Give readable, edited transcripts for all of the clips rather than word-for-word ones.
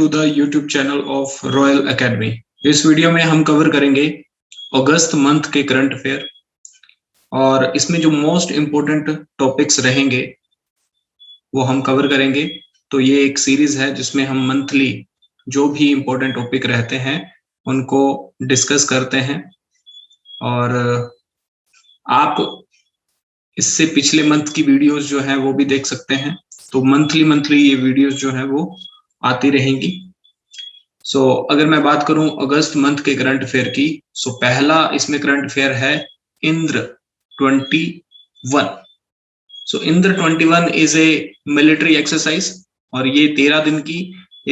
To the YouTube channel of royal academy. इस video में हम कवर करेंगे अगस्त मंथ के करंट अफेयर और इसमें जो मोस्ट इम्पोर्टेंट टॉपिक्स रहेंगे वो हम कवर करेंगे। तो ये एक सीरीज है जिसमें हम मंथली जो भी इम्पोर्टेंट टॉपिक रहते हैं उनको डिस्कस करते हैं और आप इससे पिछले मंथ की वीडियोस जो है वो भी देख सकते हैं। तो मंथली ये वीडियोस जो है वो आती रहेंगी। अगर मैं बात करूं अगस्त मंथ के करंट अफेयर की, पहला इसमें करंट अफेयर है Indra 21। Indra 21 is a military exercise और ये 13 दिन की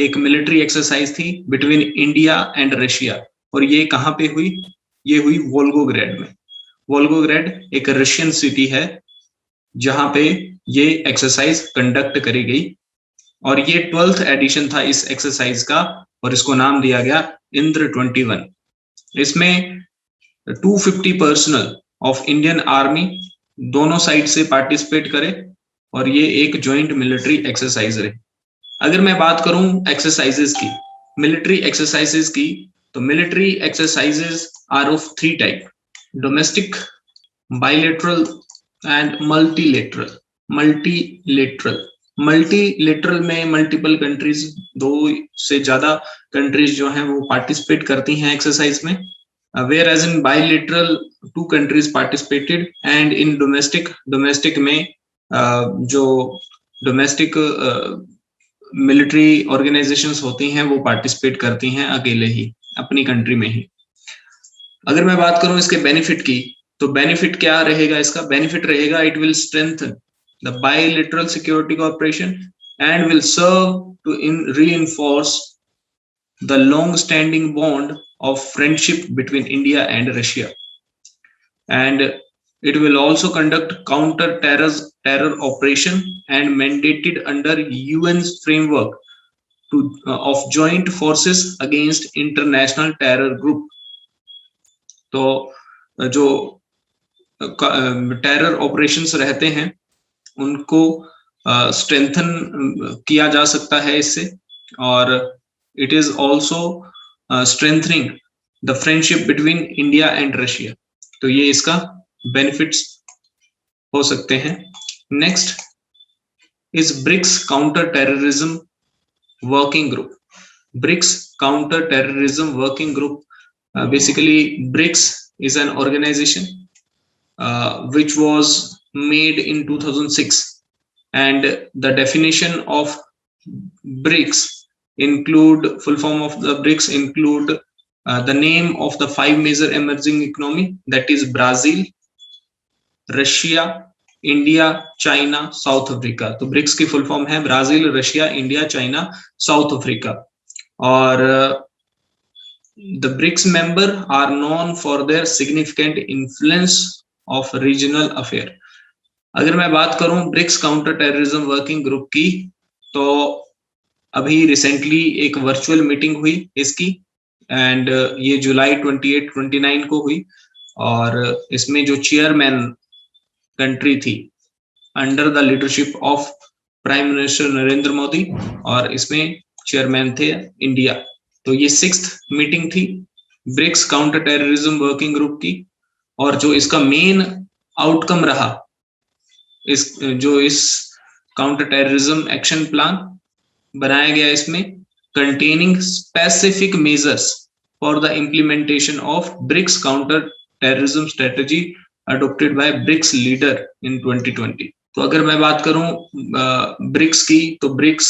एक मिलिट्री एक्सरसाइज थी बिटवीन इंडिया एंड रशिया। और ये कहाँ पे हुई? ये हुई वोल्गोग्रैड में। वोल्गोग्रैड एक रशियन सिटी है जहां पे ये एक्सरसाइज कंडक्ट करी गई और ये 12th एडिशन था इस एक्सरसाइज का और इसको नाम दिया गया इंद्र 21। इसमें 250 पर्सनल ऑफ इंडियन आर्मी दोनों साइड से पार्टिसिपेट करे और ये एक ज्वाइंट मिलिट्री एक्सरसाइज रही। अगर मैं बात करूं एक्सरसाइजेस की, मिलिट्री एक्सरसाइजेस की, तो military exercises are of 3 type: domestic, bilateral and multilateral. Multilateral में मल्टीपल कंट्रीज, 2 से ज्यादा कंट्रीज जो हैं वो पार्टिसिपेट करती हैं एक्सरसाइज में, whereas in bilateral 2 countries participated and in domestic में जो डोमेस्टिक मिलिट्री ऑर्गेनाइजेशंस होती हैं वो पार्टिसिपेट करती हैं अकेले ही अपनी कंट्री में ही। अगर मैं बात करूं इसके बेनिफिट की, तो बेनिफिट क्या रहेगा? इसका बेनिफिट रहेगा it will strengthen the bilateral security cooperation and will serve to reinforce the long-standing bond of friendship between India and Russia. And it will also conduct counter-terror operation and mandated under UN's framework of joint forces against international terror group. तो जो terror operations रहते हैं उनको strengthen किया जा सकता है इससे, और it is also strengthening the friendship between India and Russia. तो ये इसका बेनिफिट्स हो सकते हैं। Next is BRICS counter terrorism working group. BRICS counter terrorism working group, basically BRICS is an organization which was made in 2006, and the definition of BRICS include, full form of the BRICS include the name of the 5 major emerging economy, that is Brazil, Russia, India, China, South Africa. तो BRICS की full form है Brazil, Russia, India, China, south Africa. और the BRICS member are known for their significant influence of regional affair. अगर मैं बात करूं BRICS counter terrorism working group की, तो अभी रिसेंटली एक वर्चुअल मीटिंग हुई इसकी एंड ये जुलाई 28-29 को हुई और इसमें जो चेयरमैन कंट्री थी under the leadership of prime minister Narendra Modi, और इसमें चेयरमैन थे इंडिया। तो ये 6th मीटिंग थी BRICS counter terrorism working group की, और जो इसका मेन आउटकम रहा, इस काउंटर टेररिज्म एक्शन प्लान बनाया गया इसमें containing specific measures for the implementation of BRICS counter-terrorism strategy adopted by BRICS leader in 2020. तो अगर मैं बात करूं BRICS की, तो BRICS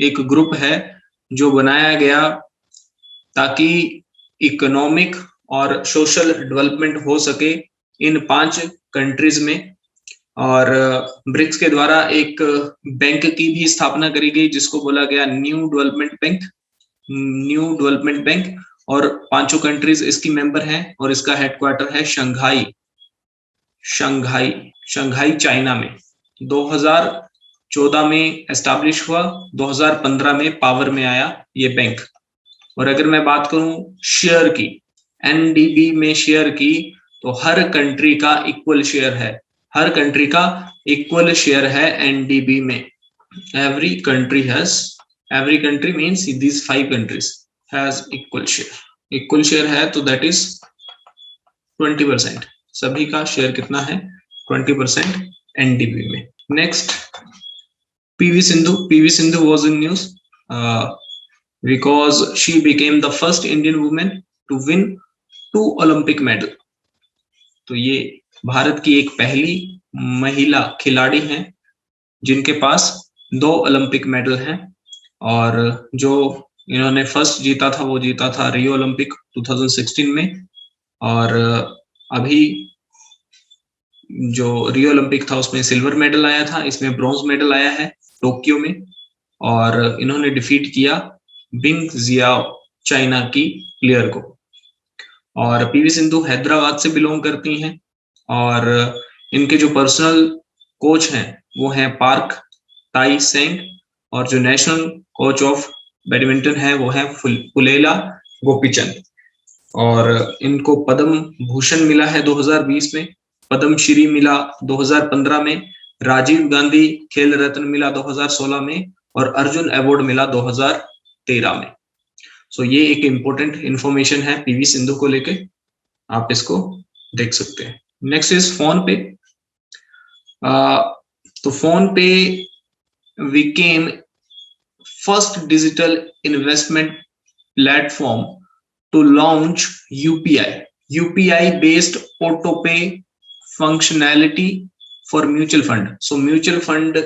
एक ग्रुप है जो बनाया गया ताकि इकोनॉमिक और सोशल डेवलपमेंट हो सके इन 5 कंट्रीज में। और ब्रिक्स के द्वारा एक बैंक की भी स्थापना करी गई जिसको बोला गया न्यू डेवलपमेंट बैंक, और 5 कंट्रीज इसकी मेंबर हैं और इसका हेडक्वार्टर है शंघाई चाइना में। 2014 में एस्टैब्लिश हुआ, 2015 में पावर में आया ये बैंक। और अगर मैं बात करूं शेयर की, एनडीबी में शेयर की, तो हर कंट्री का इक्वल शेयर है, हर कंट्री का इक्वल शेयर है एनडीबी में। Every country has every country means these 5 countries has equal share है, तो that is 20%. सभी का शेयर कितना है? 20% एनडीबी में. Next, PV Sindhu was in news because she became the first Indian woman to win 2 Olympic medal. तो ये भारत की एक पहली महिला खिलाड़ी हैं जिनके पास 2 ओलंपिक मेडल हैं, और जो इन्होंने फर्स्ट जीता था वो जीता था रियो ओलंपिक 2016 में, और अभी जो रियो ओलंपिक था उसमें सिल्वर मेडल आया था, इसमें ब्रॉन्ज मेडल आया है टोक्यो में, और इन्होंने डिफीट किया बिंग जियाओ, चाइना की प्लेयर को. और पीवी सिंधु हैदराबाद से बिलोंग करती हैं, और इनके जो पर्सनल कोच हैं वो हैं पार्क ताई सेंग, और जो नेशनल कोच ऑफ बैडमिंटन है वो है पुलेला गोपीचंद. और इनको पद्म भूषण मिला है 2020 में, पद्म श्री मिला 2015 में, राजीव गांधी खेल रत्न मिला 2016 में, और अर्जुन अवार्ड मिला 2013 में. सो ये एक इम्पोर्टेंट इंफॉर्मेशन है पीवी सिंधु को लेके, आप इसको देख सकते हैं. नेक्स्ट इज फोन पे. तो फोन पे became first digital investment platform to launch UPI based auto pay functionality for mutual fund. So mutual fund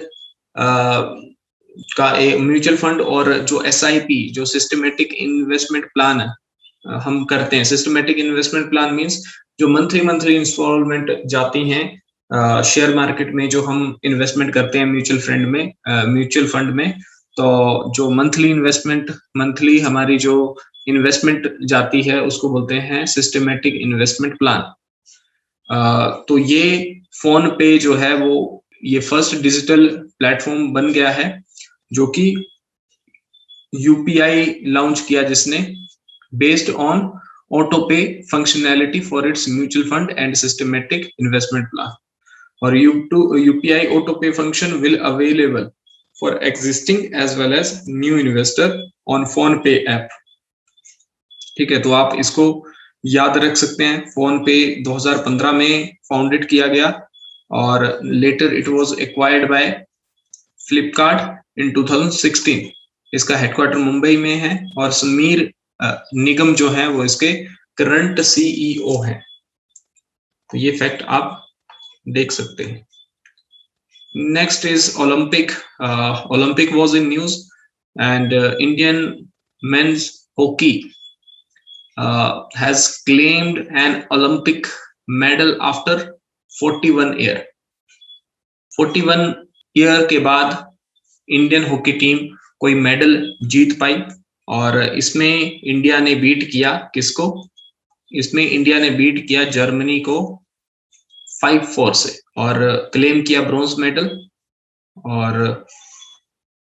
का म्यूचुअल फंड और जो SIP जो सिस्टमेटिक इन्वेस्टमेंट प्लान हम करते हैं, सिस्टमेटिक इन्वेस्टमेंट प्लान मींस जो मंथली इंस्टॉलमेंट जाती हैं शेयर मार्केट में, जो हम इन्वेस्टमेंट करते हैं म्यूचुअल फंड में, तो जो मंथली हमारी जो इन्वेस्टमेंट जाती है उसको बोलते हैं सिस्टमेटिक इन्वेस्टमेंट प्लान. तो ये फोन पे जो है वो ये फर्स्ट डिजिटल प्लेटफॉर्म बन गया है जो कि UPI लॉन्च किया जिसने, बेस्ड ऑन ऑटो पे functionality for its mutual fund and systematic investment plan. और UPI auto pay function will available for existing as well as new investor on phone पे ऐप. ठीक है, तो आप इसको याद रख सकते हैं. फोन पे 2015 में फाउंडेड किया गया और later it was acquired by Flipkart in 2016. इसका हेडक्वार्टर मुंबई में है और समीर निगम जो है वो इसके करंट CEO हैं. तो ये फैक्ट आप देख सकते हैं. Next is Olympic was in news and Indian men's hockey has claimed an Olympic medal after 41 year के बाद इंडियन हॉकी टीम कोई मेडल जीत पाई. और इसमें इंडिया ने बीट किया किसको? इसमें इंडिया ने बीट किया जर्मनी को 5-4 से और क्लेम किया ब्रॉन्ज मेडल. और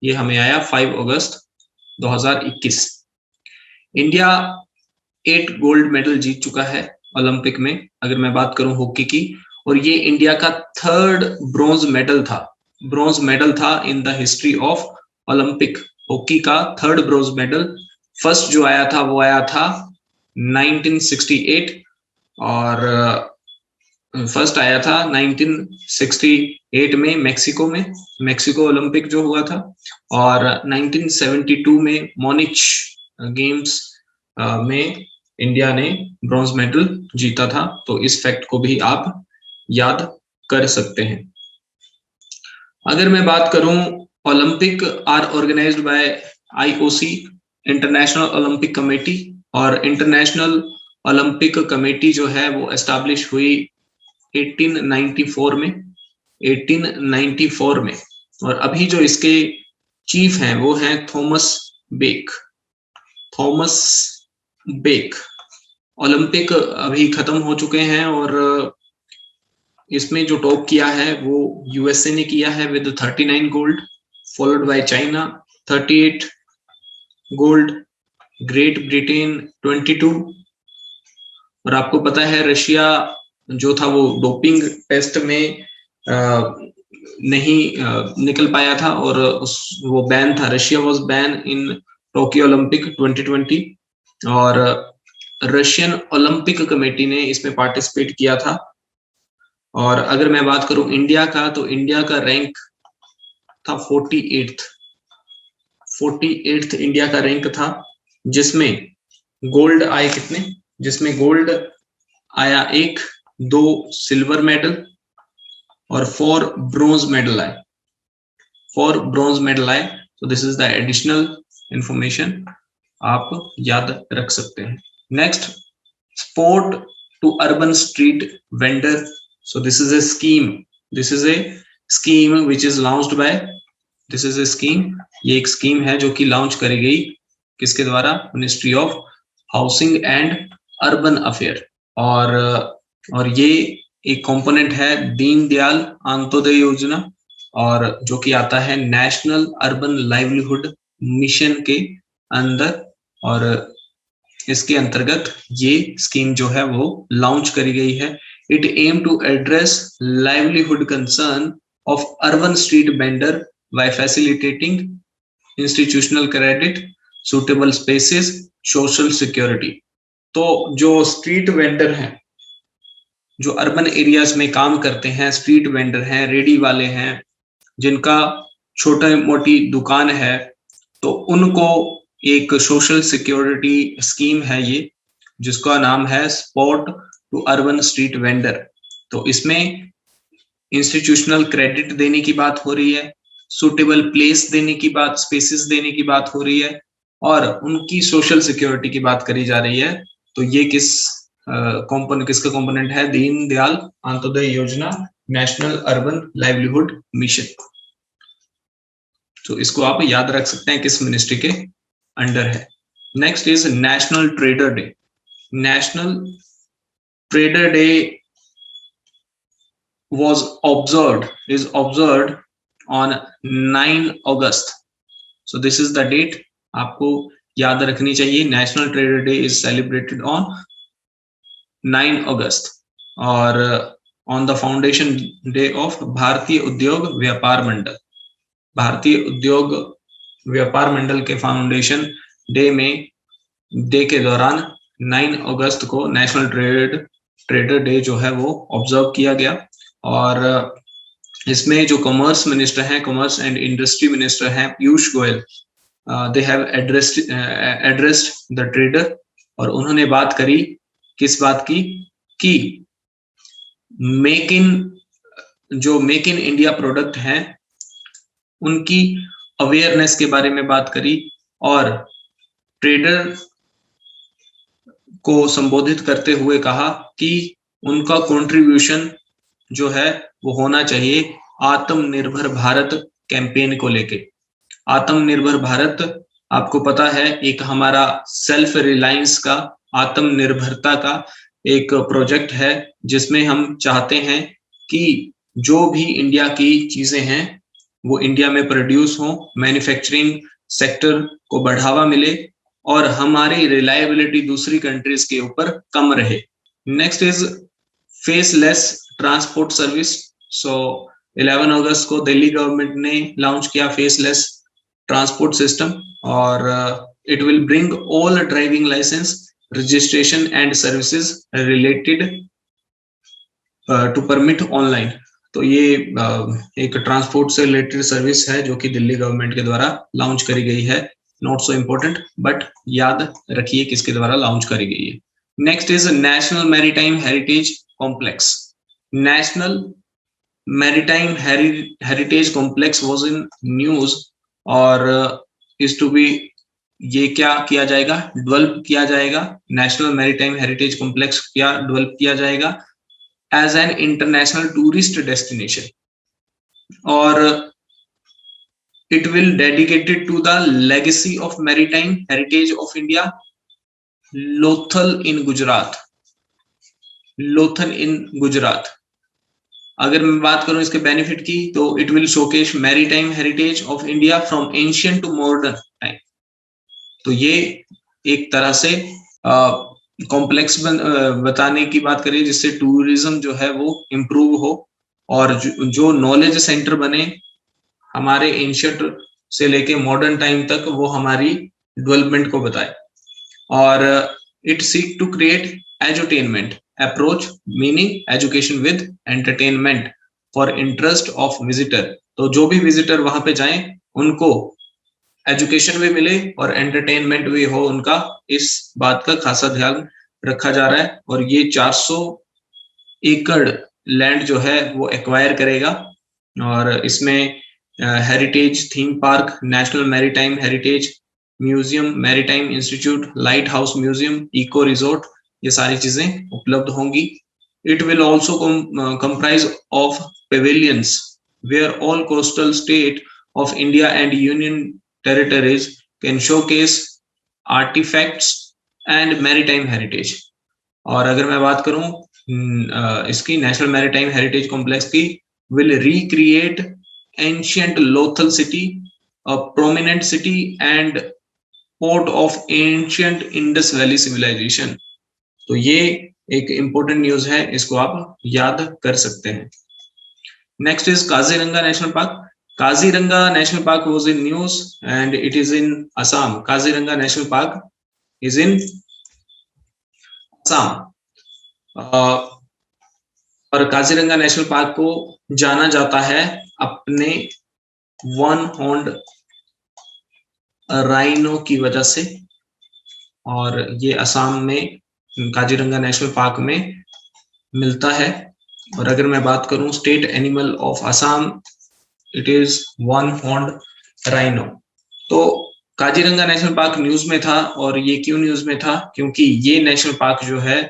ये हमें आया 5 अगस्त 2021. इंडिया 8 गोल्ड मेडल जीत चुका है ओलंपिक में, अगर मैं बात करूं हॉकी की, और ये इंडिया का 3rd ब्रॉन्ज मेडल था in the history of Olympic. Hockey का 3rd ब्रॉन्ज मेडल. फर्स्ट जो आया था वो आया था 1968 और फर्स्ट आया था 1968 में मेक्सिको ओलंपिक जो हुआ था, और 1972 में मोनिच गेम्स में इंडिया ने ब्रॉन्ज मेडल जीता था. तो इस फैक्ट को भी आप याद कर सकते हैं. अगर मैं बात करूं, Olympic are organised by IOC International Olympic Committee, और इंटरनेशनल ओलंपिक कमेटी जो है वो एस्टैब्लिश हुई 1894 में. और अभी जो इसके चीफ हैं वो हैं थॉमस बेक. ओलंपिक अभी खत्म हो चुके हैं और इसमें जो टॉप किया है वो USA ने किया है with 39 gold, followed by China 38 gold, great Britain 22. और आपको पता है रशिया जो था वो डोपिंग टेस्ट में नहीं निकल पाया था और वो बैन था। Russia was ban in Tokyo Olympic 2020 और रशियन ओलंपिक कमेटी ने इसमें पार्टिसिपेट किया था। और अगर मैं बात करूं इंडिया का, तो इंडिया का रैंक था 48th इंडिया का रैंक था, जिसमें गोल्ड आए कितने, जिसमें गोल्ड आया 1, 2 सिल्वर मेडल और 4 ब्रोंज मेडल आए, 4 ब्रोंज मेडल आए। तो this is the additional information आप याद रख सकते हैं। Next, support to urban street vendor. So this is a scheme, this is a scheme which is launched by, this is a scheme, ये एक स्कीम है जो कि लॉन्च करी गई किसके द्वारा, ministry of housing and urban affair. और ये एक कंपोनेंट है दीनदयाल अंत्योदय योजना, और जो कि आता है नेशनल अर्बन लाइवलीहुड मिशन के अंदर। और इसके अंतर्गत ये स्कीम जो है वो लॉन्च करी गई है। It aim to address livelihood concern of urban street vendor by facilitating institutional credit, suitable spaces, social security। तो जो स्ट्रीट वेंडर हैं, जो अर्बन एरियाज में काम करते हैं, स्ट्रीट वेंडर हैं, रेडी वाले हैं, जिनका छोटा मोटी दुकान है, तो उनको एक सोशल सिक्योरिटी स्कीम है ये, जिसका नाम है support to urban street vendor. तो इसमें इंस्टीट्यूशनल क्रेडिट देने की बात हो रही है, सुटेबल प्लेस देने की बात, स्पेसेस देने की बात हो रही है, और उनकी सोशल सिक्योरिटी की बात करी जा रही है। तो ये किसका कंपोनेंट है, दीनदयाल अंत्योदय योजना, नेशनल अर्बन लाइवलीहुड मिशन। तो इसको आप याद रख सकते हैं किस मिनिस्ट्री के अंडर है। Next is national trader day. National trader day is observed on 9 August। So this is the date, आपको याद रखनी चाहिए। National trader day is celebrated on 9 अगस्त और on the foundation day of भारतीय उद्योग व्यापार मंडल। भारतीय उद्योग व्यापार मंडल के फाउंडेशन डे के दौरान 9 अगस्त को नेशनल ट्रेडर डे जो है वो ऑब्जर्व किया गया। और इसमें जो कॉमर्स मिनिस्टर हैं, कॉमर्स एंड इंडस्ट्री मिनिस्टर हैं Piyush Goyal, they have addressed the trader, और उन्होंने बात करी किस बात की, कि मेक इन इंडिया प्रोडक्ट हैं उनकी अवेयरनेस के बारे में बात करी, और ट्रेडर को संबोधित करते हुए कहा कि उनका कंट्रीब्यूशन जो है वो होना चाहिए आत्मनिर्भर भारत कैंपेन को लेके। आत्मनिर्भर भारत आपको पता है एक हमारा सेल्फ रिलायंस का, आत्मनिर्भरता का एक प्रोजेक्ट है, जिसमें हम चाहते हैं कि जो भी इंडिया की चीजें हैं वो इंडिया में प्रोड्यूस हो, मैन्युफैक्चरिंग सेक्टर को बढ़ावा मिले और हमारी रिलायबिलिटी दूसरी कंट्रीज के ऊपर कम रहे। Next is faceless transport service. So 11 अगस्त को दिल्ली गवर्नमेंट ने लॉन्च किया फेसलेस ट्रांसपोर्ट सिस्टम, और it will bring all driving licence, registration and services related to permit online. तो ये एक ट्रांसपोर्ट से रिलेटेड सर्विस है जो कि दिल्ली गवर्नमेंट के द्वारा लॉन्च करी गई है। नॉट सो इम्पोर्टेंट, बट याद रखिए किसके द्वारा लॉन्च करी गई है। Next is national maritime heritage complex. National maritime heritage complex was in news, और इज टू बी, ये क्या किया जाएगा, डेवलप किया जाएगा। नेशनल मैरीटाइम हेरिटेज कॉम्प्लेक्स क्या डेवलप किया जाएगा as an international tourist destination, और it will dedicated to the legacy of maritime heritage of India, Lothal in Gujarat। Lothal in Gujarat। अगर मैं बात करूं इसके बेनिफिट की, तो it will showcase maritime heritage of India from ancient to modern time। तो ये एक तरह से कॉम्प्लेक्स बताने की बात करिए जिससे टूरिज्म जो है वो इम्प्रूव हो और जो नॉलेज सेंटर बने हमारे एंशियंट से लेके मॉडर्न टाइम तक, वो हमारी डेवलपमेंट को बताए। और it seek to create edutainment approach, meaning education with entertainment for interest of visitor. तो जो भी विजिटर वहां पे जाएं उनको एजुकेशन भी मिले और एंटरटेनमेंट भी हो उनका, इस बात का खासा ध्यान रखा जा रहा है। और ये 400 एकड़ लैंड जो है वो एक्वायर करेगा, और इसमें heritage theme park, national maritime heritage museum, maritime institute, light house museum, eco resort, ये सारी चीजें उपलब्ध होंगी। It will also comprise of pavilions where all coastal state of India and union territories can showcase artifacts and maritime heritage। और अगर मैं बात करूं इसकी नेशनल मैरीटाइम हेरिटेज कॉम्प्लेक्स की, will recreate ancient Lothal city, a prominent city and port of ancient Indus Valley civilization। तो ये एक इंपॉर्टेंट न्यूज है, इसको आप याद कर सकते हैं। Next is Kaziranga national park. Kaziranga national park was in news and it is in Assam. Kaziranga national park is in Assam. और काजीरंगा नेशनल पार्क को जाना जाता है अपने वन हॉर्न्ड राइनो की वजह से, और ये असम में काजीरंगा नेशनल पार्क में मिलता है। और अगर मैं बात करूं state animal of Assam, it is one horned rhino. तो काजीरंगा नेशनल पार्क न्यूज में था, और ये क्यों न्यूज में था, क्योंकि ये नेशनल पार्क जो है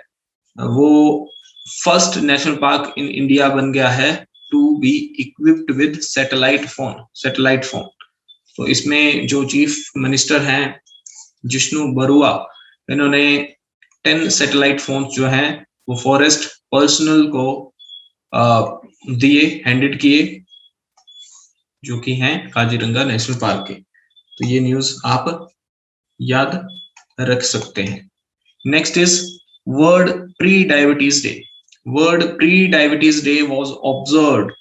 वो first national park in India बन गया है to be equipped with satellite phone. तो इसमें जो चीफ मिनिस्टर हैं जिष्णु बरुआ, इन्होंने 10 सैटेलाइट फोन जो हैं वो फॉरेस्ट पर्सनल को दिए, हैंडेड किए, जो कि हैं काजीरंगा नेशनल पार्क के। तो ये न्यूज आप याद रख सकते हैं। Next is world pre diabetes day. World pre diabetes day was observed,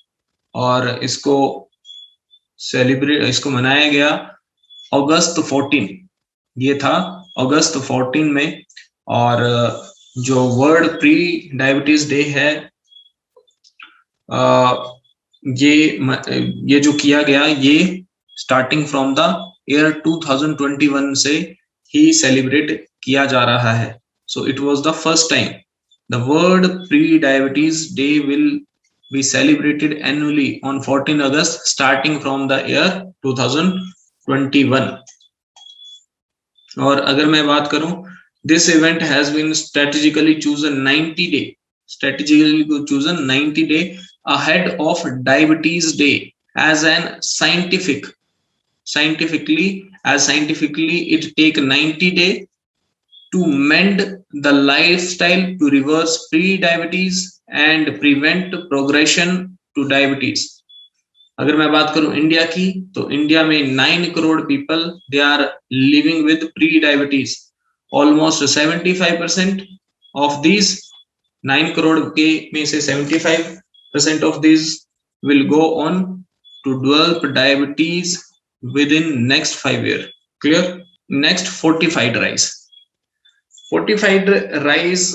और इसको मनाया गया अगस्त 14, ये था अगस्त 14 में। और जो वर्ल्ड प्री डायबिटीज डे है, ये जो किया गया, ये स्टार्टिंग फ्रॉम द ईयर 2021 से ही सेलिब्रेट किया जा रहा है। So it was the first time the world pre diabetes day will be celebrated annually on 14 August starting from the year 2021। और अगर मैं बात करूं, this event has been strategically chosen 90 day ahead of diabetes day as an scientifically it take 90 day to mend the lifestyle to reverse pre-diabetes and prevent progression to diabetes। अगर मैं बात करूं India की, तो इंडिया में 9 crore people they are living with pre diabetes. Almost 75% of this 9 crore के में से 75% of this will go on to develop diabetes within next 5 years। Clear? Next fortified rice. Fortified rice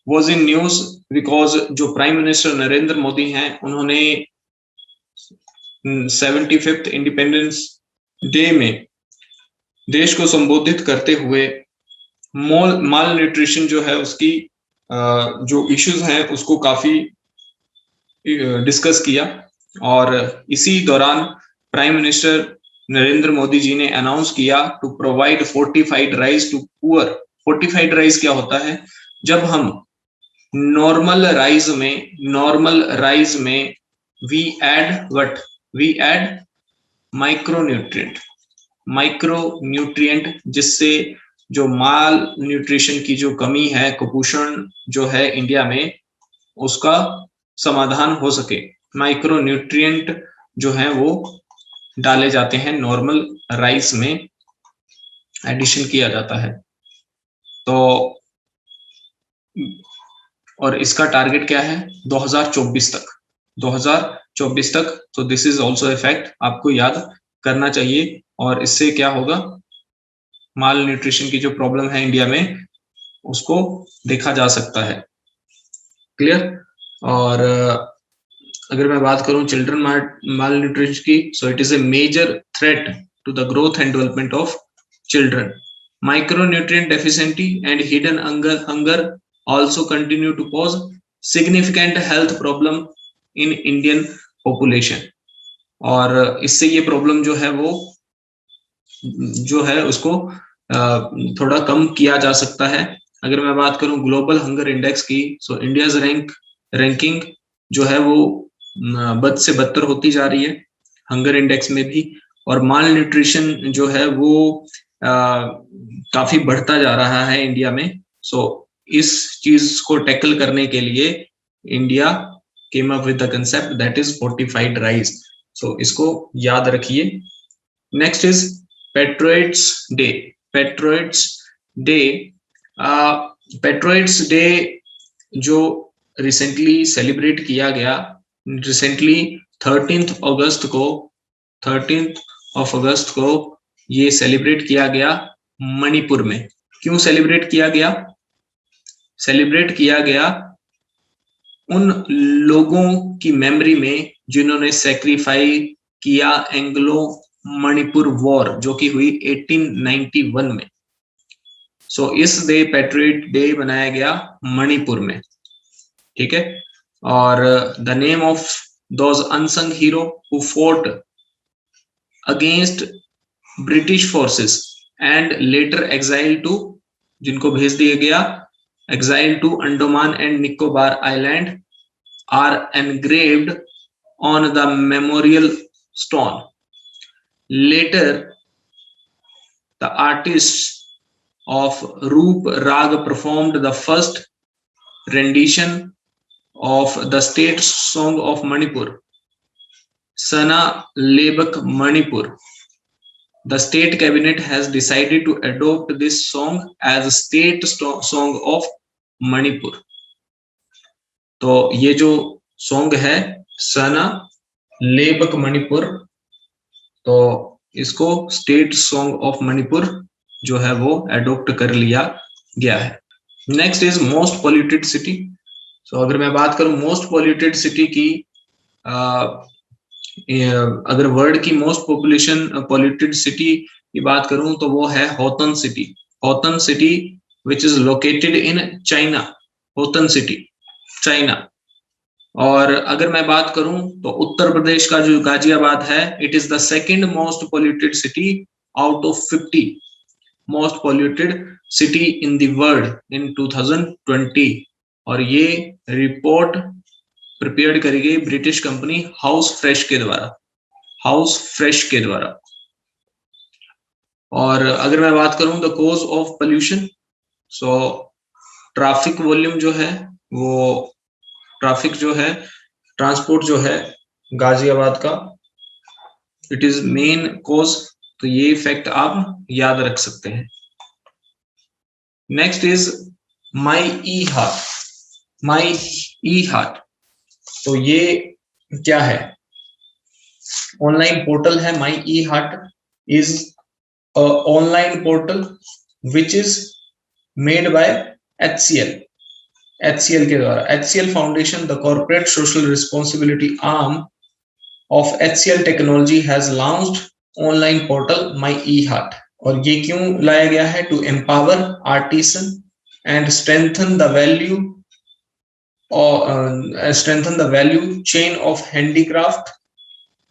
was in news because जो prime minister Narendra Modi हैं, उन्होंने 75th independence day में देश को संबोधित करते हुए माल न्यूट्रिशन जो है उसकी जो इश्यूज हैं उसको काफी डिस्कस किया। और इसी दौरान प्राइम मिनिस्टर नरेंद्र मोदी जी ने अनाउंस किया to provide fortified rice to poor. Fortified rice क्या होता है? जब हम नॉर्मल राइस में वी ऐड माइक्रोन्यूट्रिएंट, जिससे जो माल न्यूट्रिशन की जो कमी है, कुपोषण जो है इंडिया में, उसका समाधान हो सके। माइक्रोन्यूट्रिएंट जो है वो डाले जाते हैं नॉर्मल राइस में, एडिशन किया जाता है। तो और इसका टारगेट क्या है? 2024 तक। 2024 तक। तो this is also a fact, आपको याद करना चाहिए। और इससे क्या होगा, माल न्यूट्रिशन की जो प्रॉब्लम है इंडिया में उसको देखा जा सकता है। क्लियर। और अगर मैं बात करूं चिल्ड्रन माल न्यूट्रिशन की, so it is a major threat to the growth and development of children. Micronutrient deficiency and hidden hunger also continue to cause significant health problem in Indian population। और इससे ये problem जो है वो जो है उसको थोड़ा कम किया जा सकता है। अगर मैं बात करूं ग्लोबल हंगर इंडेक्स की, सो इंडियाज रैंकिंग जो है वो बद से बदतर होती जा रही है हंगर इंडेक्स में भी। और माल न्यूट्रिशन जो है वो काफी बढ़ता जा रहा है इंडिया में। सो इस चीज को टैकल करने के लिए India came up with the concept that is fortified rice. So इसको याद रखिए। Next is patriots day. Patriots day, patriots day जो रिसेंटली सेलिब्रेट किया गया, रिसेंटली 13 अगस्त को ये सेलिब्रेट किया गया मणिपुर में। क्यों सेलिब्रेट किया गया? सेलिब्रेट किया गया उन लोगों की मेमोरी में जिन्होंने सेक्रीफाई किया एंग्लो मणिपुर वॉर जो कि हुई 1891 में। सो इस डे पेट्रियट डे बनाया गया मणिपुर में, ठीक है। और the name of those unsung hero who fought against British forces and later exile to, जिनको भेज दिया गया exile to Andaman and Nicobar island, are engraved on the memorial stone. Later, the artists of Roop Rag performed the first rendition of the state song of Manipur, Sana Lebak Manipur. The state cabinet has decided to adopt this song as a state song of Manipur. तो ये जो song है सना लेबक मणिपुर, तो इसको state song of Manipur जो है वो एडॉप्ट कर लिया गया है। Next is most polluted city. So अगर मैं बात करूं मोस्ट पॉल्यूटेड सिटी की, अगर वर्ल्ड की मोस्ट पॉपुलेशन पॉल्यूटेड सिटी की बात करूं तो वो है Hotan city. Hotan city which is located in China, Hotan city China. और अगर मैं बात करूं तो उत्तर प्रदेश का जो गाजियाबाद है, it is the second most polluted city out of 50 most polluted city in the world in 2020। और ये रिपोर्ट प्रिपेयर करी गई ब्रिटिश कंपनी हाउस फ्रेश के द्वारा, हाउस फ्रेश के द्वारा। और अगर मैं बात करूं the cause of pollution, so traffic volume जो है वो, ट्रैफिक जो है, ट्रांसपोर्ट जो है गाजियाबाद का, इट इज मेन कॉज। तो ये फैक्ट आप याद रख सकते हैं। Next is my e heart. My e heart, तो ये क्या है? ऑनलाइन पोर्टल है। My e heart is a online portal which is made by HCL, HCL के द्वारा। HCL foundation, the corporate social responsibility arm of HCL technology has launched online portal my e heart. और ये क्यों लाया गया है? To empower artisan and strengthen the value chain of handicraft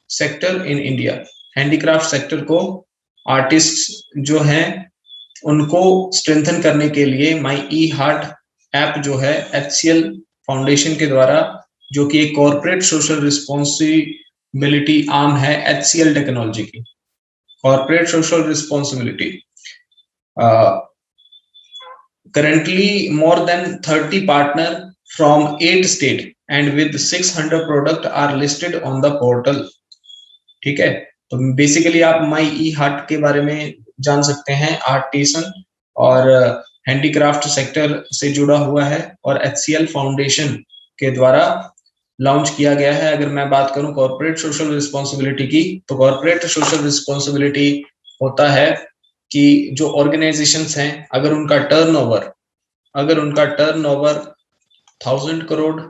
sector in India. Handicraft sector को, artist जो हैं उनको स्ट्रेंथन करने के लिए माई ई हार्ट ऐप जो है HCL फाउंडेशन के द्वारा, जो कि एक कॉर्पोरेट सोशल रिस्पॉन्सिबिलिटी आर्म है HCL टेक्नोलॉजी की, corporate social responsibility. currently more than 30 partner from 8 state and with 600 product are listed on the portal। ठीक है, तो बेसिकली आप माई ई हार्ट के बारे में जान सकते हैं। आर्टिसन और हैंडीक्राफ्ट सेक्टर से जुड़ा हुआ है और HCL फाउंडेशन के द्वारा लॉन्च किया गया है। अगर मैं बात करूं कॉर्पोरेट सोशल रिस्पॉन्सिबिलिटी की, तो कॉर्पोरेट सोशल रिस्पॉन्सिबिलिटी होता है कि जो ऑर्गेनाइजेशंस हैं, अगर उनका टर्नओवर 1000 करोड़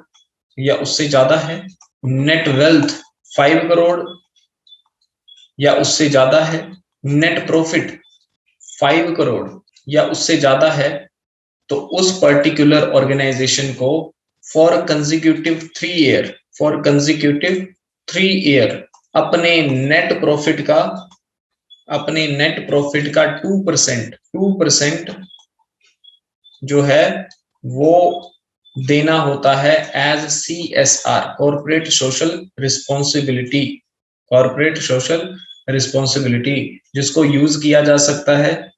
या उससे ज्यादा है, नेट वेल्थ 5 करोड़ या उससे ज्यादा है, नेट प्रॉफिट 5 करोड़ या उससे ज्यादा है, तो उस पर्टिकुलर ऑर्गेनाइजेशन को फॉर कंसेक्यूटिव 3 ईयर अपने नेट प्रॉफिट का 2% जो है वो देना होता है as CSR, corporate social responsibility, जिसको यूज किया जा सकता है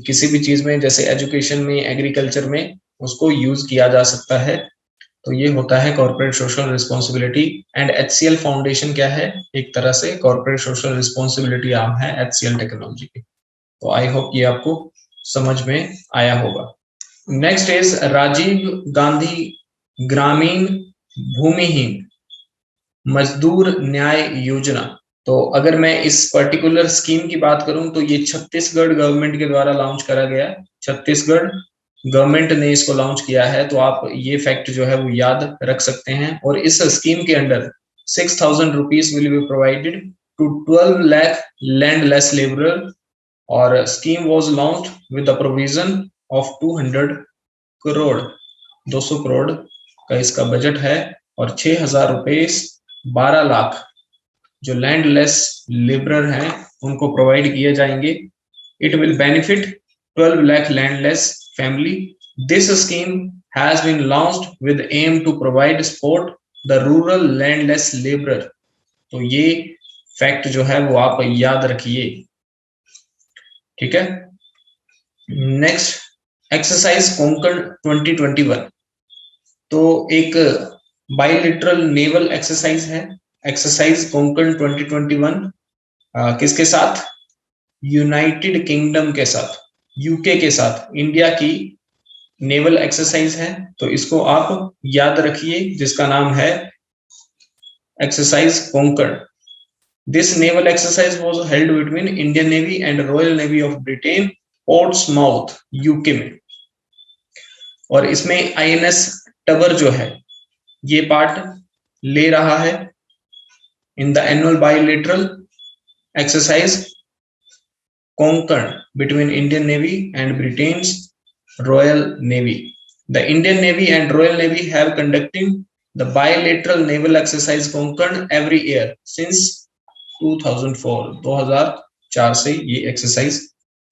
किसी भी चीज में, जैसे एजुकेशन में, एग्रीकल्चर में उसको यूज किया जा सकता है। तो ये होता है corporate social responsibility. And HCL foundation क्या है? एक तरह से कॉर्पोरेट सोशल रिस्पॉन्सिबिलिटी आर्म है HCL टेक्नोलॉजी की। तो आई होप ये आपको समझ में आया होगा। नेक्स्ट इज राजीव गांधी ग्रामीण भूमिहीन मजदूर न्याय योजना। तो अगर मैं इस पर्टिकुलर स्कीम की बात करूं तो ये छत्तीसगढ़ गवर्नमेंट के द्वारा लॉन्च करा गया है। छत्तीसगढ़ गवर्नमेंट ने इसको लॉन्च किया है, तो आप ये फैक्ट जो है वो याद रख सकते हैं। और इस स्कीम के under 6,000 rupees will be provided to 12 lakh landless labourer, और scheme was launch with the provision of 200 crore, 200 crore का इसका बजट है, और 6,000 रुपए 12 लाख जो लैंडलेस लेबरर हैं उनको प्रोवाइड किए जाएंगे। It will benefit 12 lakh landless family. This scheme has been launched with aim to provide support the rural landless labourer. तो ये फैक्ट जो है वो आप याद रखिए, ठीक है। Next, exercise Konkan 2021। तो एक बाइलेटरल नेवल एक्सरसाइज है, एक्सरसाइज कोंकण 2021। किसके साथ? यूनाइटेड किंगडम के साथ, यूके के साथ, इंडिया की नेवल एक्सरसाइज है। तो इसको आप याद रखिए, जिसका नाम है exercise Konkan. This naval exercise was held between Indian navy and royal navy of Britain, Portsmouth, UK में। और इसमें INS टबर जो है ये पार्ट ले रहा है in the annual bilateral exercise Konkan between Indian Navy and Britain's Royal Navy. The Indian Navy and Royal Navy have conducting the bilateral naval exercise Konkan every year since 2004. 2004 से ये exercise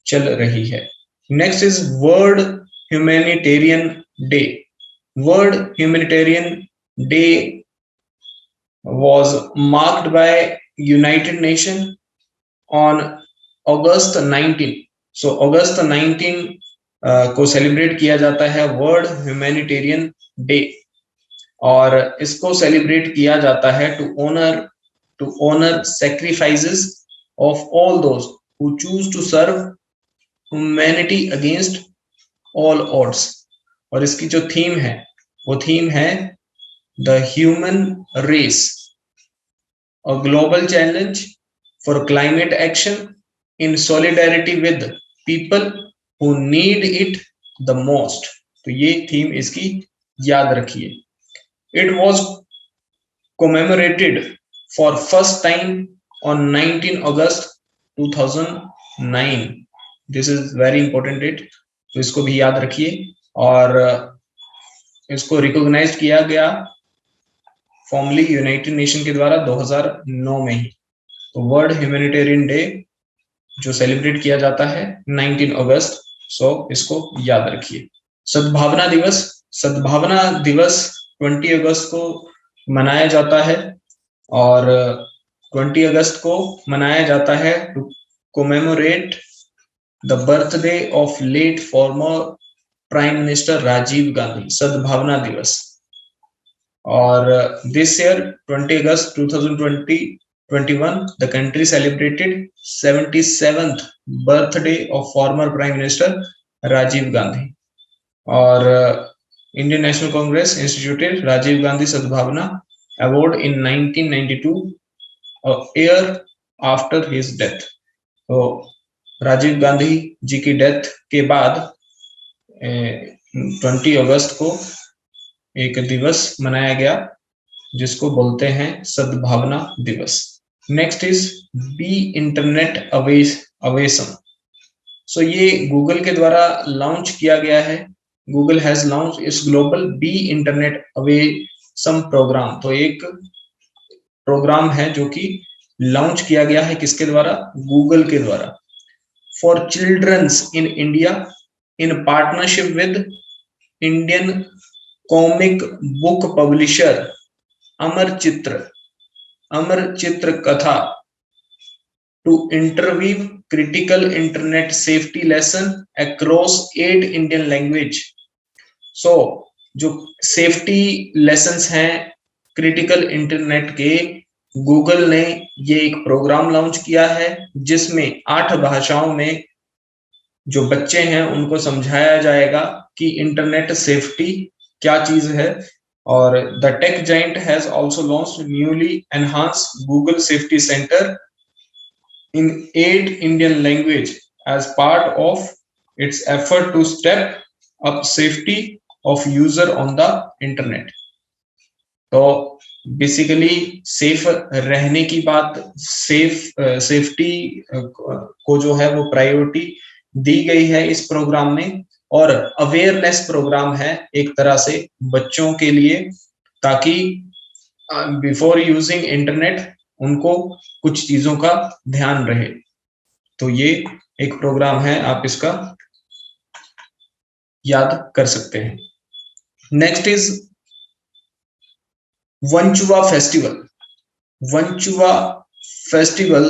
चल रही है। Next is world humanitarian day. World humanitarian day was marked by United Nations on August 19. So August 19 को celebrate किया जाता है world humanitarian day, और इसको सेलिब्रेट किया जाता है to honour sacrifices of all those who choose to serve humanity against all odds. और इसकी जो थीम है वो थीम है The Human Race, a global challenge for climate action in solidarity with people who need it the most. तो ये theme इसकी याद रखिए। It was commemorated for first time on 19 August 2009. This is very important date, तो इसको भी याद रखिए। और इसको रिकॉग्नाइज किया गया फॉर्मली यूनाइटेड नेशन के द्वारा 2009 में ही। तो वर्ल्ड ह्यूमैनिटेरियन डे जो सेलिब्रेट किया जाता है 19 अगस्त, सो इसको याद रखिए। सद्भावना दिवस, सद्भावना दिवस 20 अगस्त को मनाया जाता है, और 20 अगस्त को मनाया जाता है to commemorate the birthday of late former prime minister Rajiv Gandhi. Sadbhavana Diwas. और this year 20 August 2021 the country celebrated 77th birthday of former prime minister Rajiv Gandhi. और Indian National Congress instituted Rajiv Gandhi Sadbhavana Award in 1992, a year after his death. तो राजीव गांधी जी की death के बाद 20 अगस्त को एक दिवस मनाया गया जिसको बोलते हैं Sadbhavana Diwas. Next is be internet awesome. So ये गूगल के द्वारा लॉन्च किया गया है। गूगल हैज लॉन्च इस global be internet awesome programme. तो एक प्रोग्राम है जो कि लॉन्च किया गया है किसके द्वारा? गूगल के द्वारा। For childrens in India in partnership with Indian comic book publisher Amar Chitra Katha to interweave critical internet safety lesson across 8 Indian language। So जो सेफ्टी लेसन्स हैं क्रिटिकल इंटरनेट के, गूगल ने ये एक प्रोग्राम लॉन्च किया है जिसमें 8 भाषाओं में जो बच्चे हैं उनको समझाया जाएगा कि इंटरनेट सेफ्टी क्या चीज है। और the tech giant has also launched newly enhanced Google safety centre in 8 Indian language as part of its effort to step up safety of user on the internet। तो बेसिकली सेफ रहने की बात, safety को जो है वो priority दी गई है इस प्रोग्राम में, और अवेयरनेस प्रोग्राम है एक तरह से बच्चों के लिए, ताकि बिफोर यूजिंग इंटरनेट उनको कुछ चीजों का ध्यान रहे। तो ये एक प्रोग्राम है, आप इसका याद कर सकते हैं। Next is Wanchuwa festival. Wanchuwa festival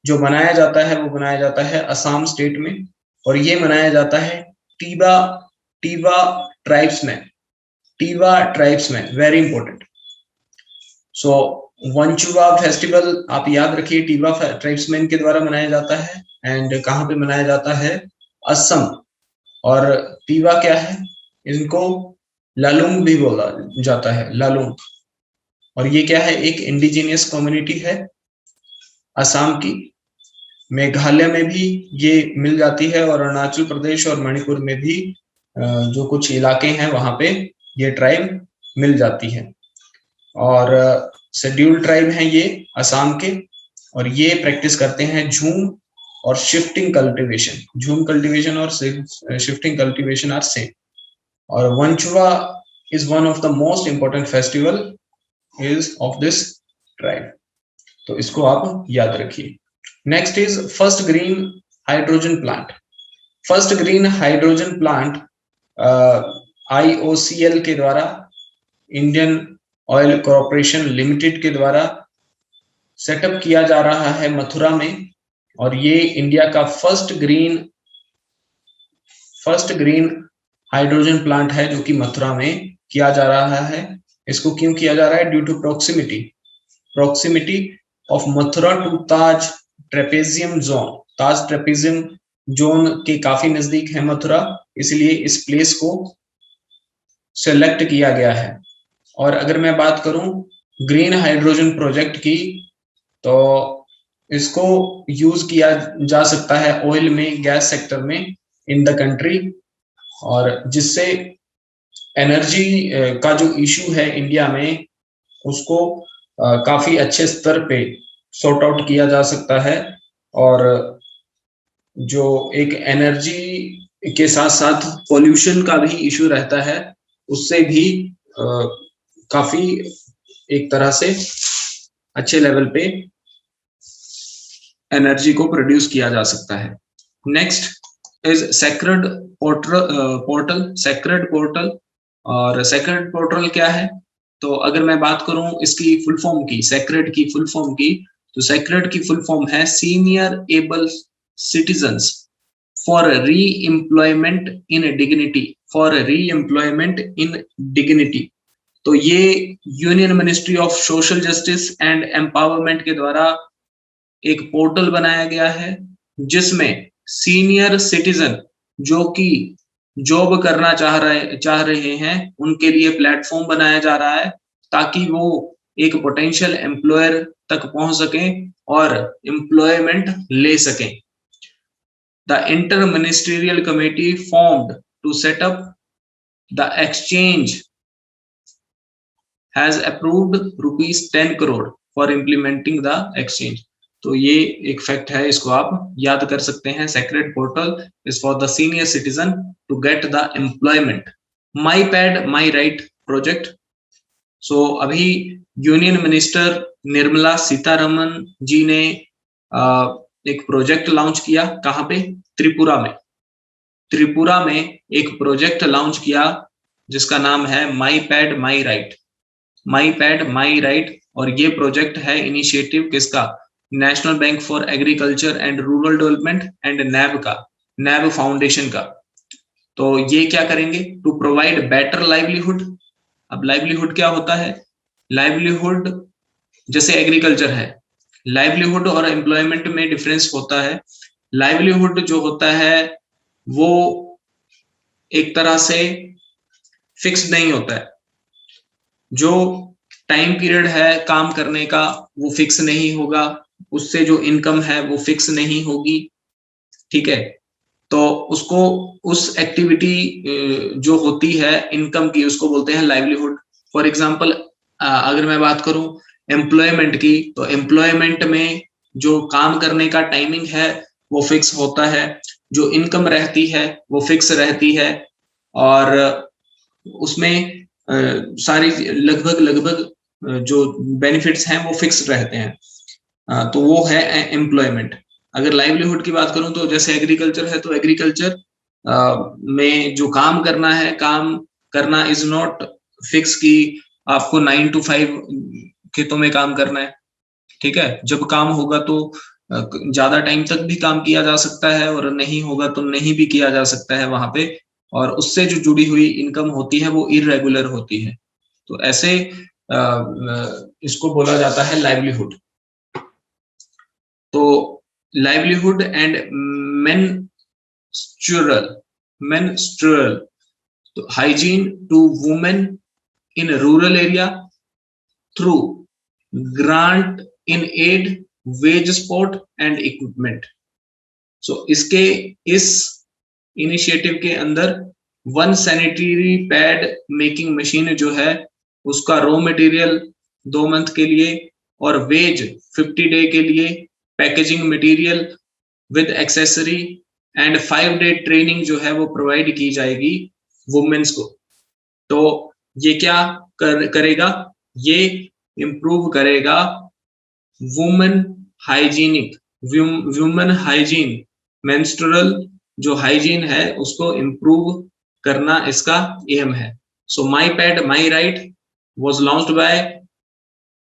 जो मनाया जाता है वो मनाया जाता है असम स्टेट में, और ये मनाया जाता है टीबा ट्राइब्स में। टीबा ट्राइब्स में, वेरी इंपॉर्टेंट। सो वंचुआ फेस्टिवल आप याद रखिए, टीबा ट्राइब्समैन के द्वारा मनाया जाता है। एंड कहाँ पे मनाया जाता है? असम। और टीबा क्या है? इनको लालुंग भी बोला जाता है, लालुंग। और ये क्या है? एक इंडिजिनियस कम्युनिटी है असम की। मेघालय में भी ये मिल जाती है, और अरुणाचल प्रदेश और मणिपुर में भी जो कुछ इलाके हैं वहां पे ये ट्राइब मिल जाती है। और शेड्यूल्ड ट्राइब हैं ये असम के, और ये प्रैक्टिस करते हैं झूम और शिफ्टिंग कल्टीवेशन। झूम कल्टीवेशन और शिफ्टिंग कल्टीवेशन आर सेम। और Wanchuwa is one of the most important festival is of this tribe. तो इसको आप याद रखिए। Next is first green hydrogen plant. First green hydrogen plant IOCL के द्वारा, इंडियन ऑयल कॉर्पोरेशन लिमिटेड के द्वारा सेटअप किया जा रहा है मथुरा में। और ये इंडिया का फर्स्ट ग्रीन हाइड्रोजन प्लांट है जो कि मथुरा में किया जा रहा है। इसको क्यों किया जा रहा है? Due to proximity of Mathura to Taj trapezium zone. Taj trapezium zone के काफी नजदीक है मथुरा, इसलिए इस प्लेस को सेलेक्ट किया गया है। और अगर मैं बात करूं ग्रीन हाइड्रोजन प्रोजेक्ट की, तो इसको यूज किया जा सकता है ऑयल में, गैस सेक्टर में इन द कंट्री, और जिससे एनर्जी का जो इशू है इंडिया में उसको काफी अच्छे स्तर पे सॉर्ट आउट किया जा सकता है। और जो एक एनर्जी के साथ साथ पॉल्यूशन का भी इशू रहता है, उससे भी काफी एक तरह से अच्छे लेवल पे एनर्जी को प्रोड्यूस किया जा सकता है। Next is sacred portal. Sacred portal, और सेक्रेड पोर्टल क्या है? तो अगर मैं बात करूं इसकी फुल फॉर्म की, सेक्रेड की फुल फॉर्म की, तो सेक्रेड की फुल फॉर्म है सीनियर एबल सिटीजन्स फॉर री एम्प्लॉयमेंट इन डिग्निटी। फॉर री एम्प्लॉयमेंट इन डिग्निटी। तो ये union ministry of social justice and empowerment के द्वारा एक पोर्टल बनाया गया है जिसमें सीनियर सिटीजन जो कि जॉब करना चाह रहे हैं उनके लिए प्लेटफॉर्म बनाया जा रहा है ताकि वो एक पोटेंशियल एम्प्लॉयर तक पहुंच सकें और एम्प्लॉयमेंट ले सकें। The interministerial committee formed to set up the exchange has approved rupees 10 crore for implementing the exchange। तो ये एक फैक्ट है, इसको आप याद कर सकते हैं। SACRED portal is for the senior citizen to get the employment. My pad my right project. So अभी यूनियन मिनिस्टर निर्मला सीतारमन जी ने एक प्रोजेक्ट लॉन्च किया। कहाँ पे? त्रिपुरा में। त्रिपुरा में एक प्रोजेक्ट लॉन्च किया जिसका नाम है my pad my right. My pad my right. और ये प्रोजेक्ट है इनिशिएटिव किसका? National bank for agriculture and rural development and NAB का, नैब फाउंडेशन का। तो ये क्या करेंगे? To provide better livelihood. अब लाइवलीहुड क्या होता है? लाइवलीहुड जैसे एग्रीकल्चर है, लाइवलीहुड और एम्प्लॉयमेंट में डिफरेंस होता है। लाइवलीहुड जो होता है वो एक तरह से फिक्स नहीं होता है। जो टाइम पीरियड है काम करने का वो फिक्स नहीं होगा, उससे जो इनकम है वो फिक्स नहीं होगी, ठीक है। तो उसको, उस एक्टिविटी जो होती है इनकम की, उसको बोलते हैं लाइवलीहुड। फॉर एग्जांपल अगर मैं बात करूं एम्प्लॉयमेंट की, तो एम्प्लॉयमेंट में जो काम करने का टाइमिंग है वो फिक्स होता है, जो इनकम रहती है वो फिक्स रहती है, और उसमें सारी लगभग जो बेनिफिट्स हैं वो फिक्स रहते हैं। तो वो है एम्प्लॉयमेंट। अगर लाइवलीहुड की बात करूं तो जैसे एग्रीकल्चर है, तो एग्रीकल्चर में जो काम करना है, काम करना इज नॉट फिक्स कि आपको 9 to 5 खेतों में काम करना है, ठीक है। जब काम होगा तो ज्यादा टाइम तक भी काम किया जा सकता है और नहीं होगा तो नहीं भी किया जा सकता है वहां पे, और उससे जो जुड़ी हुई इनकम होती है वो इरेगुलर होती है। तो ऐसे इसको बोला जाता है लाइवलीहुड। तो लाइवलीहुड एंड मेंस्ट्रुअल तो hygiene to women in rural area through grant in aid wage support and equipment. So इसके इस इनिशिएटिव के अंदर one sanitary pad making machine जो है उसका रॉ मटेरियल 2 मंथ के लिए और वेज 50 डे के लिए, packaging material with accessory and 5 day training जो है वो प्रोवाइड की जाएगी वुमेन्स को। तो ये क्या करेगा? ये इम्प्रूव करेगा women hygienic, women hygiene, menstrual जो हाइजीन है उसको इम्प्रूव करना इसका एम है। So my pad my right was launched by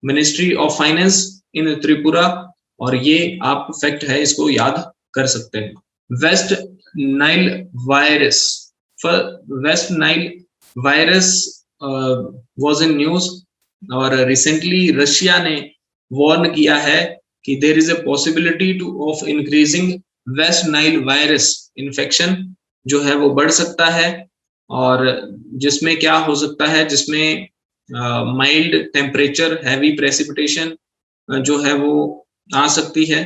Ministry of Finance in Tripura, और ये आप फैक्ट है, इसको याद कर सकते हैं। West Nile virus, West Nile virus was in news, और रिसेंटली रशिया ने वार्न किया है कि there is a possibility to of increasing West Nile virus infection जो है वो बढ़ सकता है, और जिसमें क्या हो सकता है, जिसमें माइल्ड टेम्परेचर, हैवी प्रेसिपिटेशन जो है वो आ सकती है।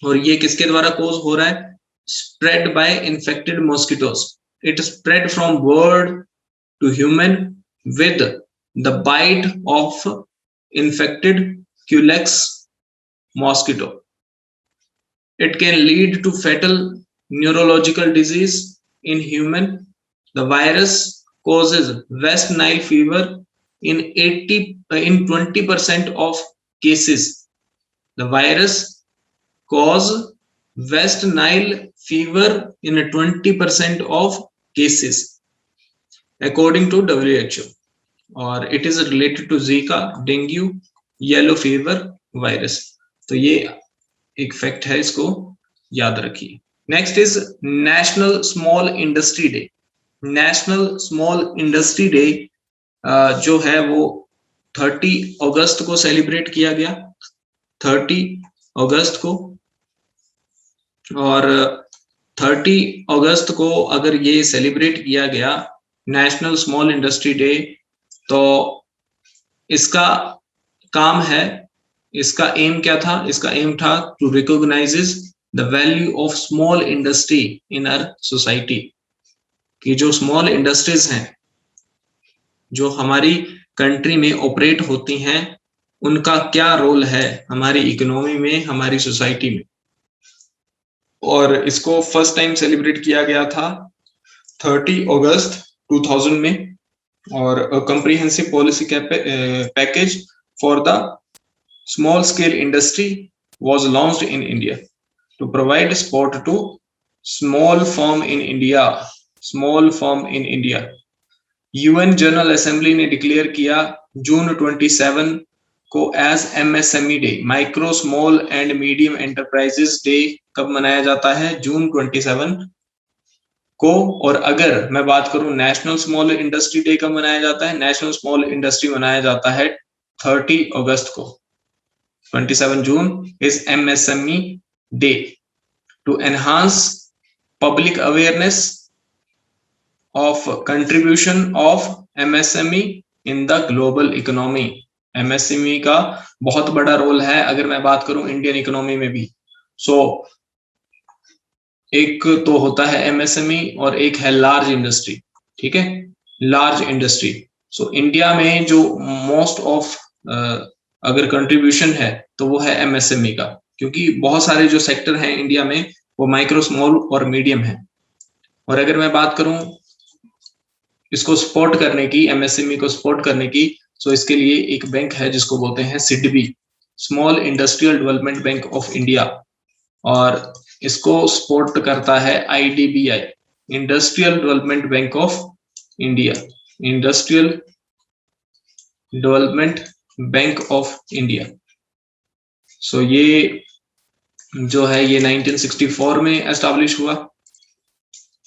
और ये किसके द्वारा कोज हो रहा है? Spread by infected mosquitoes. It spread from bird to human with the bite of infected Culex mosquito. It can lead to fatal neurological disease in human. The virus causes West Nile fever in 20% of cases. The virus causes West Nile fever in 20% of cases, according to WHO. और it is related to Zika, dengue, yellow fever virus. तो ये एक fact है, इसको याद रखिए। Next is national small industry day. National small industry day जो है वो 30 अगस्त को सेलिब्रेट किया गया, 30 अगस्त को। और 30 अगस्त को अगर ये सेलिब्रेट किया गया नेशनल स्मॉल इंडस्ट्री डे, तो इसका काम है, इसका एम क्या था? इसका एम था to recognises the value of small industry in our society, कि जो स्मॉल इंडस्ट्रीज हैं जो हमारी कंट्री में ऑपरेट होती हैं, उनका क्या रोल है हमारी इकोनॉमी में, हमारी सोसाइटी में। और इसको फर्स्ट टाइम सेलिब्रेट किया गया था 30 अगस्त 2000 में, और comprehensive policy package for the small scale industry was launched in India to provide support to small firm in India, small firm in India। UN General Assembly ने declare किया जून 27 को as MSME day, micro small and medium enterprises day. कब मनाया जाता है? जून 27 को। और अगर मैं बात करूं नेशनल स्मॉल इंडस्ट्री डे कब मनाया जाता है? नेशनल स्मॉल इंडस्ट्री मनाया जाता है 30 अगस्त को। 27 जून is MSME day to enhance public awareness of contribution of MSME in the global economy। MSME का बहुत बड़ा रोल है अगर मैं बात करूं इंडियन इकोनॉमी में भी। एक तो होता है MSME और एक है लार्ज इंडस्ट्री, ठीक है, लार्ज इंडस्ट्री। इंडिया में जो मोस्ट ऑफ अगर कंट्रीब्यूशन है तो वो है MSME का, क्योंकि बहुत सारे जो सेक्टर हैं इंडिया में वो माइक्रो स्मॉल और मीडियम है। और अगर मैं बात करूं इसको सपोर्ट करने की, MSME को सपोर्ट करने की, तो इसके लिए एक बैंक है जिसको बोलते हैं SIDBI, small industrial development bank of India, और इसको सपोर्ट करता है IDBI, industrial development bank of India, industrial development bank of India. ये जो है ये 1964 में एस्टैब्लिश हुआ,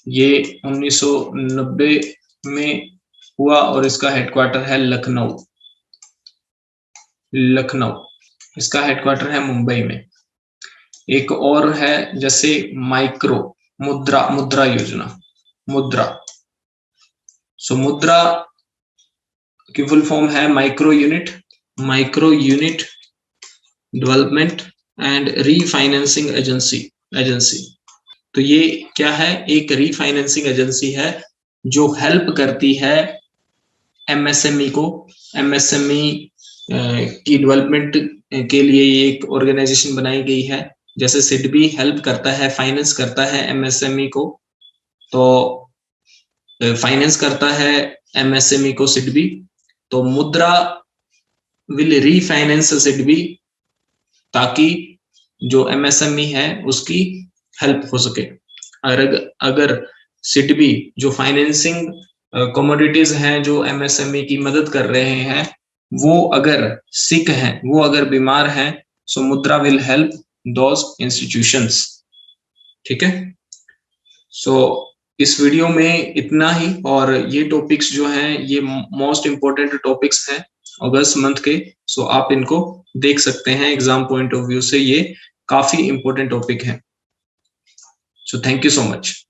ये 1990 में हुआ, और इसका हेडक्वार्टर है लखनऊ, इसका हेडक्वार्टर है मुंबई में। एक और है जैसे माइक्रो मुद्रा योजना, मुद्रा की फुल फॉर्म है micro unit development and refinancing agency. तो ये क्या है? एक रीफाइनेंसिंग एजेंसी है जो हेल्प करती है MSME को। MSME की डेवलपमेंट के लिए एक ऑर्गेनाइजेशन बनाई गई है। जैसे SIDBI हेल्प करता है, फाइनेंस करता है MSME को, तो फाइनेंस करता है MSME को SIDBI, तो मुद्रा विल रीफाइनेंस SIDBI ताकि जो MSME है उसकी हेल्प हो सके। अगर SIDBI जो फाइनेंसिंग कमोडिटीज हैं जो MSME की मदद कर रहे हैं, वो अगर सिक हैं, वो अगर बीमार हैं, सो मुद्रा विल हेल्प दोज इंस्टीट्यूशंस। ठीक है, इस वीडियो में इतना ही, और ये टॉपिक्स जो हैं ये मोस्ट इंपोर्टेंट टॉपिक्स हैं अगस्त मंथ के। आप इनको देख सकते हैं एग्जाम पॉइंट ऑफ व्यू से, ये काफी इंपोर्टेंट टॉपिक है। Thank you so much.